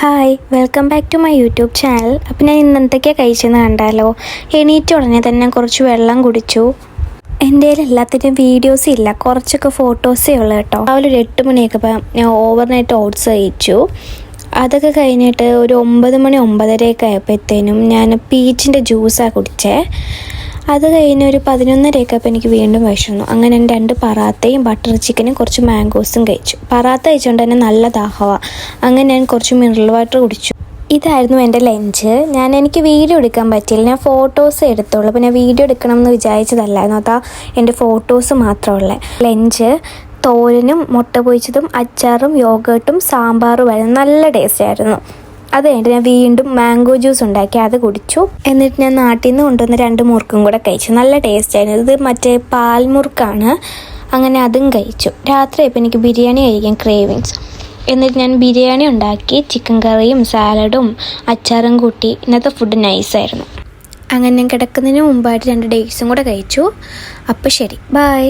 Hi, welcome back to my YouTube channel. അപ്പോൾ ഞാൻ ഇന്ന് എന്തൊക്കെയാണ് കഴിച്ചെന്ന് കണ്ടാലോ. എണീറ്റ ഉടനെ തന്നെ കുറച്ച് വെള്ളം കുടിച്ചു. എൻ്റെ കയ്യിൽ എല്ലാത്തിൻ്റെയും വീഡിയോസ് ഇല്ല, കുറച്ചൊക്കെ ഫോട്ടോസേ ഉള്ളൂ കേട്ടോ. രാവിലെ ഒരു 8 മണിയൊക്കെ ഞാൻ ഓവർനൈറ്റ് ഓട്സ് കഴിച്ചു. അതൊക്കെ കഴിഞ്ഞിട്ട് ഒരു 9 മണി 9:30 ആയപ്പോഴത്തേനും ഞാൻ പീച്ചിൻ്റെ ജ്യൂസാണ് കുടിച്ചേ. അത് കഴിഞ്ഞ് ഒരു 11:30 ആയപ്പോൾ എനിക്ക് വീണ്ടും വിശന്നു. അങ്ങനെ ഞാൻ 2 പറാത്തയും ബട്ടർ ചിക്കനും കുറച്ച് മാംഗോസും കഴിച്ചു. പറാത്ത കഴിച്ചുകൊണ്ട് തന്നെ നല്ല ദാഹമാണ്. അങ്ങനെ ഞാൻ കുറച്ച് മിനറൽ വാട്ടർ കുടിച്ചു. ഇതായിരുന്നു എൻ്റെ ലഞ്ച്. എനിക്ക് വീഡിയോ എടുക്കാൻ പറ്റിയില്ല, ഞാൻ ഫോട്ടോസ് എടുത്തോളൂ. അപ്പോൾ ഞാൻ വീഡിയോ എടുക്കണം എന്ന് വിചാരിച്ചതല്ലായിരുന്നു, അതാ എൻ്റെ ഫോട്ടോസ് മാത്രമുള്ള ലഞ്ച്. തോരനും മുട്ട പൊരിച്ചതും അച്ചാറും യോഗേർട്ടും സാമ്പാറും ആയിരുന്നു. നല്ല ടേസ്റ്റ് ആയിരുന്നു. അത് കഴിഞ്ഞിട്ട് ഞാൻ വീണ്ടും മാംഗോ ജ്യൂസ് ഉണ്ടാക്കി, അത് കുടിച്ചു. എന്നിട്ട് ഞാൻ നാട്ടിൽ നിന്ന് കൊണ്ടുവന്ന 2 മുറുക്കും കൂടെ കഴിച്ചു. നല്ല ടേസ്റ്റ് ആയിരുന്നു. ഇത് മറ്റേ പാൽമുറുക്കാണ്. അങ്ങനെ അതും കഴിച്ചു. രാത്രി ഇപ്പോൾ എനിക്ക് ബിരിയാണി കഴിക്കാൻ ക്രേവിങ്സ്. എന്നിട്ട് ഞാൻ ബിരിയാണി ഉണ്ടാക്കി, ചിക്കൻ കറിയും സാലഡും അച്ചാറും കൂട്ടി. ഇന്നത്തെ ഫുഡ് നൈസായിരുന്നു. അങ്ങനെ ഞാൻ കിടക്കുന്നതിന് മുമ്പായിട്ട് 2 ഡേറ്റ്സും കൂടെ കഴിച്ചു. അപ്പോൾ ശരി, ബൈ.